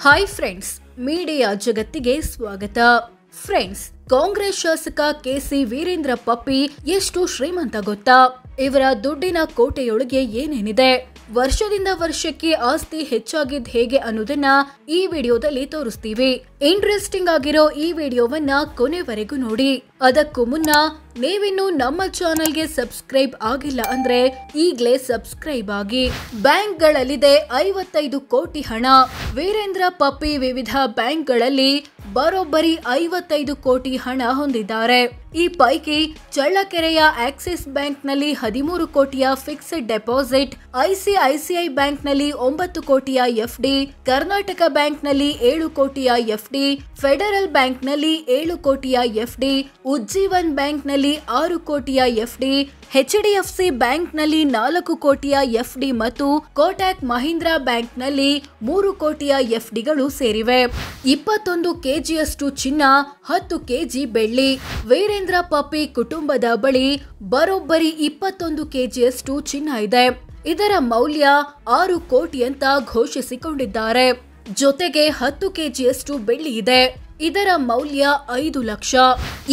Hi friends, media ಜಗತ್ತಿಗೆ ಸ್ವಾಗತ. Friends, Congress ಶಾಸಕ ಕೆಸಿ ವೀರೇಂದ್ರ ಪಪ್ಪಿ ಎಷ್ಟು ಶ್ರೀಮಂತ ಗೊತ್ತಾ? ಇವರ ದುಡ್ಡಿನ ಕೋಟೆಯೊಳಗೆ ಏನೇನಿದೆ, ವರ್ಷದಿಂದ ವರ್ಷಕ್ಕೆ ಆಸ್ತಿ ಹೆಚ್ಚಾಗಿದ್ ಹೇಗೆ ಅನ್ನೋದನ್ನ ಈ ವಿಡಿಯೋದಲ್ಲಿ ತೋರಿಸ್ತೀವಿ. ಇಂಟ್ರೆಸ್ಟಿಂಗ್ ಆಗಿರೋ ಈ ವಿಡಿಯೋವನ್ನ ಕೊನೆವರೆಗೂ ನೋಡಿ. ಅದಕ್ಕೂ ಮುನ್ನ ನೀವಿನ್ನು ನಮ್ಮ ಚಾನೆಲ್ಗೆ ಸಬ್ಸ್ಕ್ರೈಬ್ ಆಗಿಲ್ಲ ಅಂದ್ರೆ ಈಗ್ಲೇ ಸಬ್ಸ್ಕ್ರೈಬ್ ಆಗಿ. ಬ್ಯಾಂಕ್ಗಳಲ್ಲಿದೆ 55 ಕೋಟಿ ಹಣ. ವೀರೇಂದ್ರ ಪಪ್ಪಿ ವಿವಿಧ ಬ್ಯಾಂಕ್ಗಳಲ್ಲಿ ಬರೋಬ್ಬರಿ 55 ಕೋಟಿ ಹಣ ಹೊಂದಿದ್ದಾರೆ. ಈ ಪೈಕಿ ಚಳ್ಳಕೆರೆಯ ಆಕ್ಸಿಸ್ ಬ್ಯಾಂಕ್ನಲ್ಲಿ 13 ಕೋಟಿಯ ಫಿಕ್ಸ್ಡ್ ಡೆಪಾಸಿಟ್, ಐಸಿಐಸಿಐ ಬ್ಯಾಂಕ್ನಲ್ಲಿ 9 ಕೋಟಿಯ ಎಫ್ಡಿ, ಕರ್ನಾಟಕ ಬ್ಯಾಂಕ್ನಲ್ಲಿ 7 ಕೋಟಿಯ ಎಫ್ಡಿ, ಫೆಡರಲ್ ಬ್ಯಾಂಕ್ನಲ್ಲಿ 7 ಕೋಟಿಯ ಎಫ್ಡಿ, ಉಜ್ಜೀವನ್ ಬ್ಯಾಂಕ್ನಲ್ಲಿ 6 ಕೋಟಿಯ ಎಫ್ಡಿ, ಎಚ್ಡಿಎಫ್ಸಿ ಬ್ಯಾಂಕ್ನಲ್ಲಿ 4 ಕೋಟಿಯ ಎಫ್ಡಿ ಮತ್ತು ಕೋಟಕ್ ಮಹೀಂದ್ರಾ ಬ್ಯಾಂಕ್ನಲ್ಲಿ 3 ಕೋಟಿಯ ಎಫ್ಡಿಗಳು ಸೇರಿವೆ. 21 ಕೆಜಿಯಷ್ಟು ಚಿನ್ನ, 10 ಕೆಜಿ ಬೆಳ್ಳಿ. ವೀರೇಂದ್ರ ಪಪ್ಪಿ ಕುಟುಂಬದ ಬಳಿ ಬರೋಬ್ಬರಿ 21 ಕೆಜಿಯಷ್ಟು ಚಿನ್ನ ಇದೆ. ಇದರ ಮೌಲ್ಯ 6 ಕೋಟಿ ಅಂತ ಘೋಷಿಸಿಕೊಂಡಿದ್ದಾರೆ. ಜೊತೆಗೆ 10 ಕೆಜಿಯಷ್ಟು ಬೆಳ್ಳಿ ಇದೆ. ಇದರ ಮೌಲ್ಯ 5 ಲಕ್ಷ.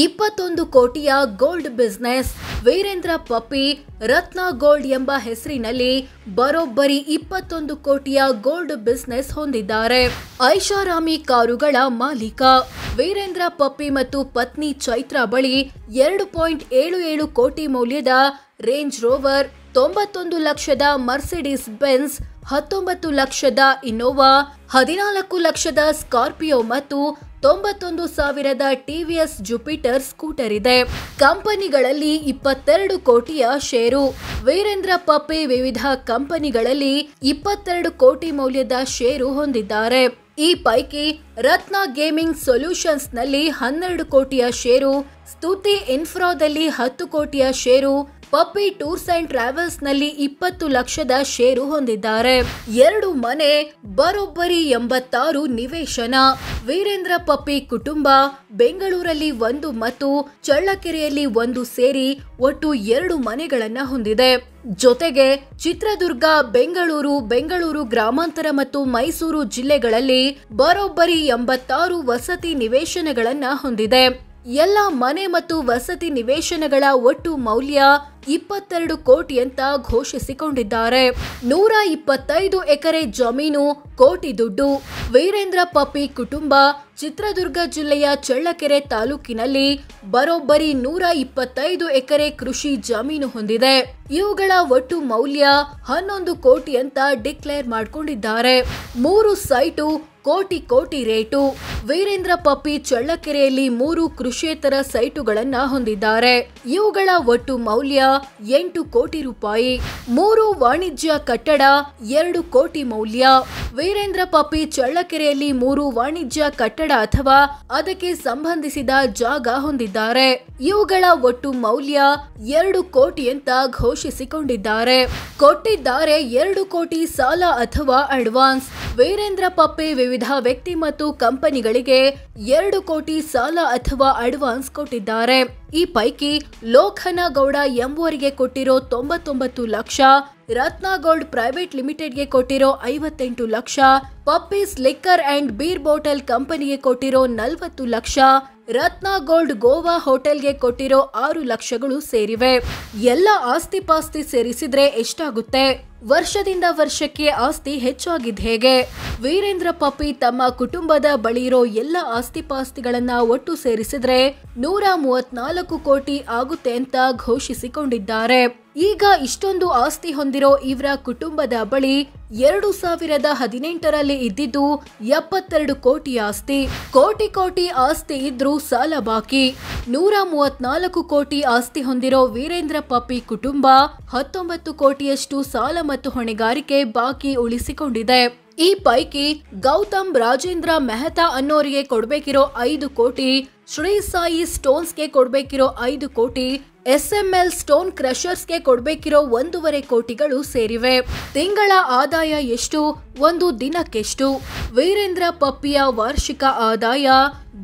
21 ಕೋಟಿಯ gold business. Virendra Pappi Ratna Gold ಎಂಬ ಹೆಸರಿನಲ್ಲಿ ಬರೋಬ್ಬರಿ 21 ಕೋಟಿಯ ಗೋಲ್ಡ್ ಬಿಸ್ನೆಸ್ ಹೊಂದಿದ್ದಾರೆ. ಐಷಾರಾಮಿ ಕಾರುಗಳ ಮಾಲೀಕ. ವೀರೇಂದ್ರ ಪಪ್ಪಿ ಮತ್ತು ಪತ್ನಿ ಚೈತ್ರ ಬಳಿ 2.77 ಕೋಟಿ ಮೌಲ್ಯದ ರೇಂಜ್ ರೋವರ್, 91 ಲಕ್ಷದ ಮರ್ಸಿಡೀಸ್ ಬೆನ್ಸ್, 19 ಲಕ್ಷದ ಇನ್ನೋವಾ, 14 ಲಕ್ಷದ ಸ್ಕಾರ್ಪಿಯೋ ಮತ್ತು 91,000ದ ಟಿವಿಎಸ್ ಜುಪಿಟರ್ ಸ್ಕೂಟರ್ ಇದೆ. ಕಂಪನಿಗಳಲ್ಲಿ 22 ಕೋಟಿಯ ಷೇರು. ವೀರೇಂದ್ರ ಪಪ್ಪಿ ವಿವಿಧ ಕಂಪನಿಗಳಲ್ಲಿ 22 ಕೋಟಿ ಮೌಲ್ಯದ ಷೇರು ಹೊಂದಿದ್ದಾರೆ. ಈ ಪೈಕಿ ರತ್ನ ಗೇಮಿಂಗ್ ಸೊಲ್ಯೂಷನ್ಸ್ ನಲ್ಲಿ 12 ಕೋಟಿಯ ಷೇರು, ಸ್ತುತಿ ಇನ್ಫ್ರಾದಲ್ಲಿ 10 ಕೋಟಿಯ ಷೇರು, ಪಪ್ಪಿ ಟೂರ್ಸ್ ಅಂಡ್ ಟ್ರಾವೆಲ್ಸ್ ನಲ್ಲಿ 20 ಲಕ್ಷದ ಷೇರು ಹೊಂದಿದ್ದಾರೆ. 2 ಮನೆ, ಬರೋಬ್ಬರಿ 86 ನಿವೇಶನ. ವೀರೇಂದ್ರ ಪಪ್ಪಿ ಕುಟುಂಬ ಬೆಂಗಳೂರಲ್ಲಿ 1 ಮತ್ತು ಚಳ್ಳಕೆರೆಯಲ್ಲಿ 1 ಸೇರಿ ಒಟ್ಟು 2 ಮನೆಗಳನ್ನ ಹೊಂದಿದೆ. ಜೊತೆಗೆ ಚಿತ್ರದುರ್ಗ, ಬೆಂಗಳೂರು ಗ್ರಾಮಾಂತರ ಮತ್ತು ಮೈಸೂರು ಜಿಲ್ಲೆಗಳಲ್ಲಿ ಬರೋಬ್ಬರಿ 86 ವಸತಿ ನಿವೇಶನಗಳನ್ನ ಹೊಂದಿದೆ. ಎಲ್ಲ ಮನೆ ಮತ್ತು ವಸತಿ ನಿವೇಶನಗಳ ಒಟ್ಟು ಮೌಲ್ಯ 22 ಕೋಟಿ ಅಂತ ಘೋಷಿಸಿಕೊಂಡಿದ್ದಾರೆ. 125 ಎಕರೆ ಜಮೀನು, ಕೋಟಿ ದುಡ್ಡು. ವೀರೇಂದ್ರ ಪಪ್ಪಿ ಕುಟುಂಬ ಚಿತ್ರದುರ್ಗ ಜಿಲ್ಲೆಯ ಚಳ್ಳಕೆರೆ ತಾಲೂಕಿನಲ್ಲಿ ಬರೋಬ್ಬರಿ 125 ಎಕರೆ ಕೃಷಿ ಜಮೀನು ಹೊಂದಿದೆ. ಇವುಗಳ ಒಟ್ಟು ಮೌಲ್ಯ 11 ಕೋಟಿ ಅಂತ ಡಿಕ್ಲೇರ್ ಮಾಡಿಕೊಂಡಿದ್ದಾರೆ. 3 ಸೈಟು, ಕೋಟಿ ರೇಟು. ವೀರೇಂದ್ರ ಪಪ್ಪಿ ಚಳ್ಳಕೆರೆಯಲ್ಲಿ 3 ಕೃಷಿಯೇತರ ಸೈಟುಗಳನ್ನ ಹೊಂದಿದ್ದಾರೆ. ಇವುಗಳ ಒಟ್ಟು ಮೌಲ್ಯ 8 ಕೋಟಿ ರೂಪಾಯಿ. 3 ವಾಣಿಜ್ಯ ಕಟ್ಟಡ, 2 ಕೋಟಿ ಮೌಲ್ಯ. ವೀರೇಂದ್ರ ಪಪ್ಪಿ ಚಳ್ಳಕೆರೆಯಲ್ಲಿ 3 ವಾಣಿಜ್ಯ ಕಟ್ಟಡ ಅಥವಾ ಅದಕ್ಕೆ ಸಂಬಂಧಿಸಿದ ಜಾಗ ಹೊಂದಿದ್ದಾರೆ. ಇವುಗಳ ಒಟ್ಟು ಮೌಲ್ಯ 2 ಕೋಟಿ ಅಂತ ಘೋಷಿಸಿಕೊಂಡಿದ್ದಾರೆ. ಕೊಟ್ಟಿದ್ದಾರೆ 2 ಕೋಟಿ ಸಾಲ ಅಥವಾ ಅಡ್ವಾನ್ಸ್. ವೀರೇಂದ್ರ ಪಪ್ಪಿ ವಿವಿಧ ವ್ಯಕ್ತಿ ಮತ್ತು ಕಂಪನಿಗಳಿಗೆ 2 ಕೋಟಿ ಸಾಲ ಅಥವಾ ಅಡ್ವಾನ್ಸ್ ಕೊಟ್ಟಿದ್ದಾರೆ. ಈ ಪೈಕಿ ಲೋಖನಗೌಡ ಎಂಬುವರಿಗೆ ಕೊಟ್ಟಿರೋ 99 ಲಕ್ಷ, ರತ್ನ ಗೋಲ್ಡ್ ಪ್ರೈವೇಟ್ ಲಿಮಿಟೆಡ್ಗೆ ಕೊಟ್ಟಿರೋ 58 lakh, puppies liquor and beer bottle ಕಂಪನಿಗೆ ಕೊಟ್ಟಿರೋ 40 ಲಕ್ಷ, ರತ್ನ ಗೋಲ್ಡ್ ಗೋವಾ ಹೋಟೆಲ್ಗೆ ಕೊಟ್ಟಿರೋ 6 ಲಕ್ಷಗಳು ಸೇರಿವೆ. ಎಲ್ಲ ಆಸ್ತಿ ಪಾಸ್ತಿ ಸೇರಿಸಿದ್ರೆ ಎಷ್ಟಾಗುತ್ತೆ? ವರ್ಷದಿಂದ ವರ್ಷಕ್ಕೆ ಆಸ್ತಿ ಹೆಚ್ಚಾಗಿದ್ ಹೇಗೆ? ವೀರೇಂದ್ರ ಪಪ್ಪಿ ತಮ್ಮ ಕುಟುಂಬದ ಬಳಿ ಇರೋ ಎಲ್ಲ ಆಸ್ತಿ ಪಾಸ್ತಿಗಳನ್ನ ಒಟ್ಟು ಸೇರಿಸಿದ್ರೆ 134 ಕೋಟಿ ಆಗುತ್ತೆ ಅಂತ ಘೋಷಿಸಿಕೊಂಡಿದ್ದಾರೆ. ಈಗ ಇಷ್ಟೊಂದು ಆಸ್ತಿ ಹೊಂದಿರೋ ಇವರ ಕುಟುಂಬದ ಬಳಿ 2018ರಲ್ಲಿ ಇದ್ದಿದ್ದು 72 ಕೋಟಿ ಆಸ್ತಿ. ಕೋಟಿ ಆಸ್ತಿ ಇದ್ರೂ ಸಾಲ ಬಾಕಿ. 134 ಕೋಟಿ ಆಸ್ತಿ ಹೊಂದಿರೋ ವೀರೇಂದ್ರ ಪಪ್ಪಿ ಕುಟುಂಬ 19 ಕೋಟಿಯಷ್ಟು ಸಾಲ ಮತ್ತು ಹೊಣೆಗಾರಿಕೆ ಬಾಕಿ ಉಳಿಸಿಕೊಂಡಿದೆ. ಈ ಪೈಕಿ ಗೌತಮ್ ರಾಜೇಂದ್ರ ಮೆಹ್ತಾ ಅನ್ನೋರಿಗೆ ಕೊಡ್ಬೇಕಿರೋ 5 ಕೋಟಿ, ಶ್ರೀ ಸಾಯಿ ಸ್ಟೋನ್ಸ್ಗೆ ಕೊಡ್ಬೇಕಿರೋ 5 ಕೋಟಿ, SML ಸ್ಟೋನ್ ಕ್ರಷರ್ಸ್ಗೆ ಕೊಡ್ಬೇಕಿರೋ 1.5 ಕೋಟಿಗಳು ಸೇರಿವೆ. ತಿಂಗಳ ಆದಾಯ ಎಷ್ಟು? ಒಂದು ದಿನಕ್ಕೆಷ್ಟು? ವೀರೇಂದ್ರ ಪಪ್ಪಿಯ ವಾರ್ಷಿಕ ಆದಾಯ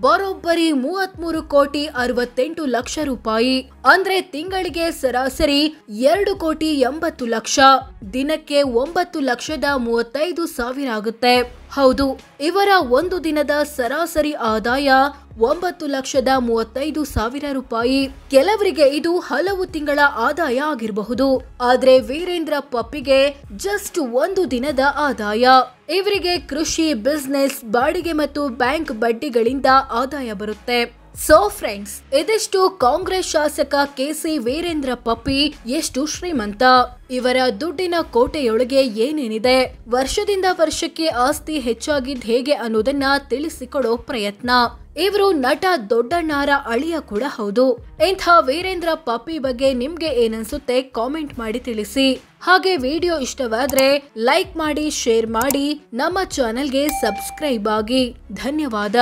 ಬರೋಬ್ಬರಿ 33,68,00,000 ರೂಪಾಯಿ. ಅಂದ್ರೆ ತಿಂಗಳಿಗೆ ಸರಾಸರಿ 2,80,00,000, ದಿನಕ್ಕೆ 9,35,000 ಆಗುತ್ತೆ. ಹೌದು, ಇವರ ಒಂದು ದಿನದ ಸರಾಸರಿ ಆದಾಯ 9,35,000 ರೂಪಾಯಿ. ಕೆಲವರಿಗೆ ಇದು ಹಲವು ತಿಂಗಳ ಆದಾಯ ಆಗಿರಬಹುದು. ಆದ್ರೆ ವೀರೇಂದ್ರ ಪಪ್ಪಿಗೆ ಜಸ್ಟ್ ಒಂದು ದಿನದ ಆದಾಯ. ಇವರಿಗೆ ಕೃಷಿ, ಬಿಸ್ನೆಸ್, ಬಾಡಿಗೆ ಮತ್ತು ಬ್ಯಾಂಕ್ ಬಡ್ಡಿಗಳಿಂದ ಆದಾಯ ಬರುತ್ತೆ. ಸೊ ಫ್ರೆಂಡ್ಸ್, ಇದಿಷ್ಟು ಕಾಂಗ್ರೆಸ್ ಶಾಸಕ ಕೆಸಿ ವೀರೇಂದ್ರ ಪಪ್ಪಿ ಎಷ್ಟು ಶ್ರೀಮಂತ, ಇವರ ದುಡ್ಡಿನ ಕೋಟೆಯೊಳಗೆ ಏನೇನಿದೆ, ವರ್ಷದಿಂದ ವರ್ಷಕ್ಕೆ ಆಸ್ತಿ ಹೆಚ್ಚಾಗಿದ್ ಹೇಗೆ ಅನ್ನೋದನ್ನ ತಿಳಿಸಿಕೊಡೋ ಪ್ರಯತ್ನ. ಇವರು ನಟ ದೊಡ್ಡಣ್ಣರ ಅಳಿಯ ಕೂಡ ಹೌದು. ಇಂಥ ವೀರೇಂದ್ರ ಪಪ್ಪಿ ಬಗ್ಗೆ ನಿಮ್ಗೆ ಏನನ್ಸುತ್ತೆ ಕಾಮೆಂಟ್ ಮಾಡಿ ತಿಳಿಸಿ. ಹಾಗೆ ವಿಡಿಯೋ ಇಷ್ಟವಾದ್ರೆ ಲೈಕ್ ಮಾಡಿ, ಶೇರ್ ಮಾಡಿ, ನಮ್ಮ ಚಾನೆಲ್ಗೆ ಸಬ್ಸ್ಕ್ರೈಬ್ ಆಗಿ. ಧನ್ಯವಾದ.